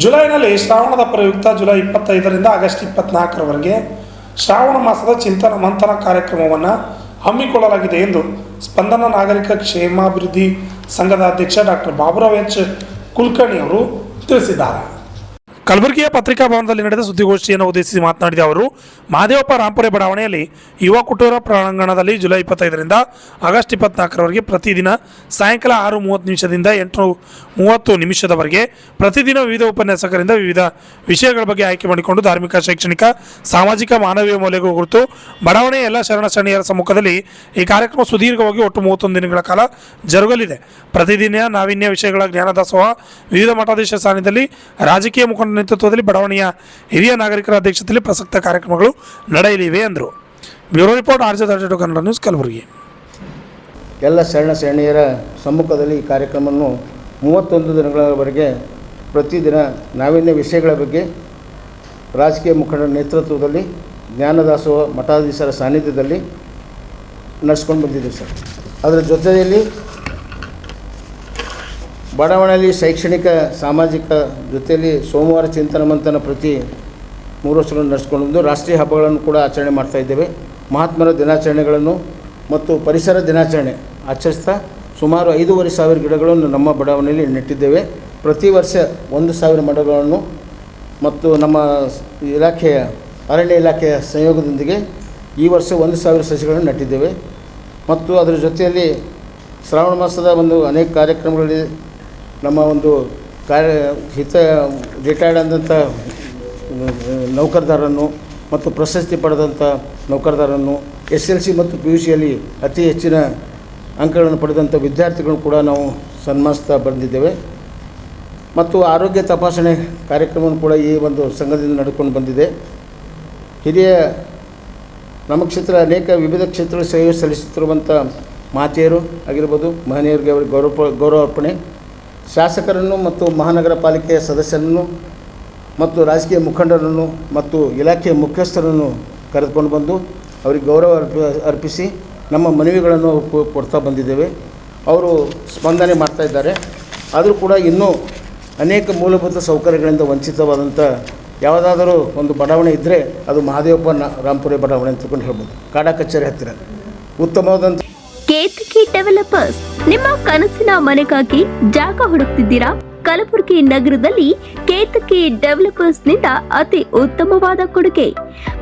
ಜುಲೈನಲ್ಲಿ ಶ್ರಾವಣದ ಪ್ರಯುಕ್ತ July 25ರಿಂದ August 24ರವರೆಗೆ Shravana ಮಾಸದ ಚಿಂತನ ಮಂಥನ ಕಾರ್ಯಕ್ರಮವನ್ನು ಹಮ್ಮಿಕೊಳ್ಳಲಾಗಿದೆ ಎಂದು ಸ್ಪಂದನ ನಾಗರಿಕ ಕ್ಷೇಮಾಭಿವೃದ್ಧಿ ಸಂಘದ ಅಧ್ಯಕ್ಷ ಡಾಕ್ಟರ್ ಬಾಬುರಾವ್ ಎಚ್ ಕುಲಕರ್ಣಿ ಅವರು ತಿಳಿಸಿದ್ದಾರೆ. ಕಲಬುರಗಿಯ ಪತ್ರಿಕಾ ಭವನದಲ್ಲಿ ನಡೆದ ಸುದ್ದಿಗೋಷ್ಠಿಯನ್ನು ಉದ್ದೇಶಿಸಿ ಮಾತನಾಡಿದ ಅವರು, ಮಹದೇವಪ್ಪ ರಾಂಪುರೆ ಬಡಾವಣೆಯಲ್ಲಿ ಯುವ ಕುಟೀರ ಪ್ರಾಂಗಣದಲ್ಲಿ ಜುಲೈ 25ರಿಂದ ಆಗಸ್ಟ್ 24ರವರೆಗೆ ಪ್ರತಿದಿನ ಸಾಯಂಕಾಲ 6:30 8:30 ಪ್ರತಿದಿನ ವಿವಿಧ ಉಪನ್ಯಾಸಕರಿಂದ ವಿವಿಧ ವಿಷಯಗಳ ಬಗ್ಗೆ ಆಯ್ಕೆ ಮಾಡಿಕೊಂಡು ಧಾರ್ಮಿಕ, ಶೈಕ್ಷಣಿಕ, ಸಾಮಾಜಿಕ, ಮಾನವೀಯ ಮೌಲ್ಯಗಳ ಕುರಿತು ಬಡಾವಣೆಯ ಎಲ್ಲ ಶರಣ ಶರಣೆಯರ ಸಮ್ಮುಖದಲ್ಲಿ ಈ ಕಾರ್ಯಕ್ರಮ ಸುದೀರ್ಘವಾಗಿ ಒಟ್ಟು 31 ದಿನಗಳ ಕಾಲ ಜರುಗಲಿದೆ. ಪ್ರತಿದಿನ ನಾವೀನ್ಯ ವಿಷಯಗಳ ಜ್ಞಾನದಾಸೋಹ ವಿವಿಧ ಮಠಾಧೀಶ ಸಾನ್ನಿಧ್ಯದಲ್ಲಿ ರಾಜಕೀಯ ಮುಖಂಡ ನೇತೃತ್ವದಲ್ಲಿ ಬಡಾವಣೆಯ ಹಿರಿಯ ನಾಗರಿಕರ ಅಧ್ಯಕ್ಷತೆಯಲ್ಲಿ ಪ್ರಸಕ್ತ ಕಾರ್ಯಕ್ರಮಗಳು ನಡೆಯಲಿವೆ ಎಂದರು. Bureau report RJ32 Kannada news, Kalaburagi. ಎಲ್ಲ ಶರಣ ಶರಣೆಯರ ಸಮ್ಮುಖದಲ್ಲಿ ಈ ಕಾರ್ಯಕ್ರಮವನ್ನು 31 ದಿನಗಳವರೆಗೆ ಪ್ರತಿದಿನ ನಾವೀನ್ಯ ವಿಷಯಗಳ ಬಗ್ಗೆ ರಾಜಕೀಯ ಮುಖಂಡರ ನೇತೃತ್ವದಲ್ಲಿ ಜ್ಞಾನದಾಸೋಹ ಮಠಾಧೀಶರ ಸಾನ್ನಿಧ್ಯದಲ್ಲಿ ನಡೆಸ್ಕೊಂಡು ಬಂದಿದ್ದೀವಿ ಸರ್. ಅದರ ಜೊತೆಯಲ್ಲಿ ಬಡಾವಣೆಯಲ್ಲಿ ಶೈಕ್ಷಣಿಕ, ಸಾಮಾಜಿಕ ಜೊತೆಯಲ್ಲಿ ಸೋಮವಾರ ಚಿಂತನ ಮಂಥನ ಪ್ರತಿ 3 ವರ್ಷಗಳನ್ನು ನಡೆಸ್ಕೊಂಡು ಬಂದು ರಾಷ್ಟ್ರೀಯ ಹಬ್ಬಗಳನ್ನು ಕೂಡ ಆಚರಣೆ ಮಾಡ್ತಾಯಿದ್ದೇವೆ. ಮಹಾತ್ಮರ ದಿನಾಚರಣೆಗಳನ್ನು ಮತ್ತು ಪರಿಸರ ದಿನಾಚರಣೆ ಆಚರಿಸ್ತಾ ಸುಮಾರು 5,500 ಗಿಡಗಳನ್ನು ನಮ್ಮ ಬಡಾವಣೆಯಲ್ಲಿ ನೆಟ್ಟಿದ್ದೇವೆ. ಪ್ರತಿ ವರ್ಷ 1,000 ಮರಗಳನ್ನು ಮತ್ತು ನಮ್ಮ ಇಲಾಖೆಯ ಅರಣ್ಯ ಇಲಾಖೆಯ ಸಂಯೋಗದೊಂದಿಗೆ ಈ ವರ್ಷ 1,000 ಸಸಿಗಳನ್ನು ನೆಟ್ಟಿದ್ದೇವೆ. ಮತ್ತು ಅದರ ಜೊತೆಯಲ್ಲಿ ಶ್ರಾವಣ ಮಾಸದ ಅನೇಕ ಕಾರ್ಯಕ್ರಮಗಳಲ್ಲಿ ನಮ್ಮ ರಿಟೈರ್ಡ್ ಆದಂಥ ನೌಕರದಾರರನ್ನು ಮತ್ತು ಪ್ರಶಸ್ತಿ ಪಡೆದಂಥ ನೌಕರದಾರರನ್ನು, SLC ಮತ್ತು PUCಯಲ್ಲಿ ಅತಿ ಹೆಚ್ಚಿನ ಅಂಕಗಳನ್ನು ಪಡೆದಂಥ ವಿದ್ಯಾರ್ಥಿಗಳನ್ನು ಕೂಡ ನಾವು ಸನ್ಮಾನಿಸ್ತಾ ಬಂದಿದ್ದೇವೆ. ಮತ್ತು ಆರೋಗ್ಯ ತಪಾಸಣೆ ಕಾರ್ಯಕ್ರಮವನ್ನು ಕೂಡ ಈ ಸಂಘದಿಂದ ನಡೆದುಕೊಂಡು ಬಂದಿದೆ. ಹಿರಿಯ ನಮ್ಮ ಕ್ಷೇತ್ರ ಅನೇಕ ವಿವಿಧ ಕ್ಷೇತ್ರಗಳಲ್ಲಿ ಸೇವೆ ಸಲ್ಲಿಸುತ್ತಿರುವಂಥ ಮಾತೆಯರು ಆಗಿರ್ಬೋದು, ಮಹನೀಯರಿಗೆ ಅವರಿಗೆ ಗೌರವಾರ್ಪಣೆ, ಶಾಸಕರನ್ನು ಮತ್ತು ಮಹಾನಗರ ಪಾಲಿಕೆಯ ಸದಸ್ಯರನ್ನು ಮತ್ತು ರಾಜಕೀಯ ಮುಖಂಡರನ್ನು ಮತ್ತು ಇಲಾಖೆಯ ಮುಖ್ಯಸ್ಥರನ್ನು ಕರೆದುಕೊಂಡು ಬಂದು ಅವರಿಗೆ ಗೌರವ ಅರ್ಪಿಸಿ ನಮ್ಮ ಮನವಿಗಳನ್ನು ಕೊಡ್ತಾ ಬಂದಿದ್ದೇವೆ. ಅವರು ಸ್ಪಂದನೆ ಮಾಡ್ತಾಯಿದ್ದಾರೆ. ಆದರೂ ಕೂಡ ಇನ್ನೂ ಅನೇಕ ಮೂಲಭೂತ ಸೌಕರ್ಯಗಳಿಂದ ವಂಚಿತವಾದಂಥ ಯಾವುದಾದರೂ ಒಂದು ಬಡಾವಣೆ ಇದ್ದರೆ ಅದು ಮಹದೇವಪ್ಪ ರಾಂಪುರೆ ಬಡಾವಣೆ ಅಂತಕೊಂಡು ಹೇಳ್ಬೋದು. ಕಾಡಾ ಕಚೇರಿ ಹತ್ತಿರ ಉತ್ತಮವಾದಂಥ ಕೇತಕಿ ಡೆವಲಪರ್ಸ್ ನಿಮ್ಮ ಕನಸಿನ ಮನೆಗಾಗಿ ಜಾಗ ಹುಡುಕ್ತಿದ್ದೀರಾ? ಕಲಬುರಗಿ ನಗರದಲ್ಲಿ ಕೇತಕಿ ಡೆವಲಪರ್ಸ್ನಿಂದ ಅತಿ ಉತ್ತಮವಾದ ಕೊಡುಗೆ.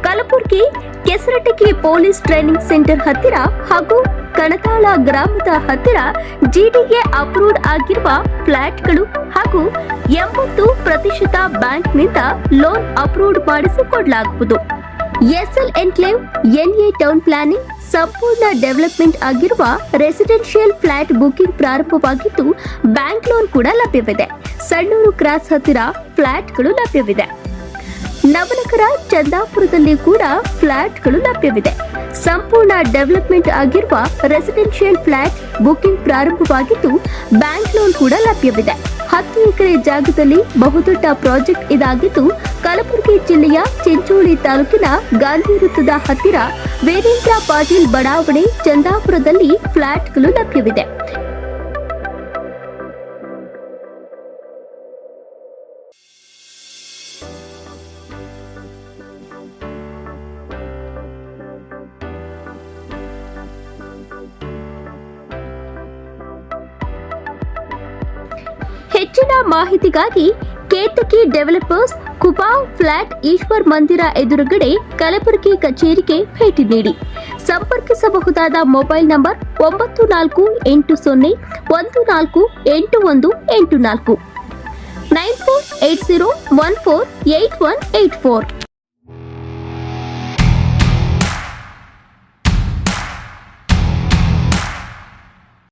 ಕಲಬುರಗಿ ಕೆಸರಟಗಿ ಪೊಲೀಸ್ ಟ್ರೈನಿಂಗ್ ಸೆಂಟರ್ ಹತ್ತಿರ ಹಾಗೂ ಕಣತಾಳ ಗ್ರಾಮದ ಹತ್ತಿರ GDA ಅಪ್ರೂವ್ಡ್ ಆಗಿರುವ ಫ್ಲಾಟ್ಗಳು ಹಾಗೂ 80% ಬ್ಯಾಂಕ್ನಿಂದ ಲೋನ್ ಅಪ್ರೂವ್ಡ್ ಮಾಡಿಸಿಕೊಡಲಾಗುವುದು. SL enclave, NA town planning, ಸಂಪೂರ್ಣ ಡೆವಲಪ್ಮೆಂಟ್ ಆಗಿರುವ ರೆಸಿಡೆನ್ಷಿಯಲ್ ಫ್ಲಾಟ್ ಬುಕಿಂಗ್ ಪ್ರಾರಂಭವಾಗಿದ್ದು ಬ್ಯಾಂಕ್ ಲೋನ್ ಕೂಡ ಲಭ್ಯವಿದೆ. ಸಣ್ಣೂರು ಕ್ರಾಸ್ ಹತ್ತಿರ ಫ್ಲಾಟ್ಗಳು ಲಭ್ಯವಿದೆ. ನವನಗರ, ಚಂದಾಪುರದಲ್ಲಿ ಕೂಡ ಫ್ಲಾಟ್ಗಳು ಲಭ್ಯವಿದೆ. ಸಂಪೂರ್ಣ ಡೆವಲಪ್ಮೆಂಟ್ ಆಗಿರುವ ರೆಸಿಡೆನ್ಷಿಯಲ್ ಫ್ಲಾಟ್ ಬುಕಿಂಗ್ ಪ್ರಾರಂಭವಾಗಿದ್ದು ಬ್ಯಾಂಕ್ ಲೋನ್ ಕೂಡ ಲಭ್ಯವಿದೆ. 10 ಎಕರೆ ಜಾಗದಲ್ಲಿ ಬಹುದೊಡ್ಡ ಪ್ರಾಜೆಕ್ಟ್ ಇದಾಗಿದ್ದು ಕಲಬುರಗಿ ಜಿಲ್ಲೆಯ ಚಿಂಚೋಳಿ ತಾಲೂಕಿನ ಗಾಂಧಿ ವೃತ್ತದ ಹತ್ತಿರ ವೀರೇಂದ್ರ ಪಾಟೀಲ್ ಬಡಾವಣೆ, ಚಂದಾಪುರದಲ್ಲಿ ಫ್ಲಾಟ್ಗಳು ಲಭ್ಯವಿದೆ. ಹೆಚ್ಚಿನ ಮಾಹಿತಿಗಾಗಿ ಕೇತಕಿ ಡೆವಲಪರ್ಸ್, ಕುಪಾವ್ ಫ್ಲಾಟ್, ಈಶ್ವರ್ ಮಂದಿರ ಎದುರುಗಡೆ ಕಲಬುರಗಿ ಕಚೇರಿಗೆ ಭೇಟಿ ನೀಡಿ. ಸಂಪರ್ಕಿಸಬಹುದಾದ ಮೊಬೈಲ್ ನಂಬರ್ 9480148184 9480148184.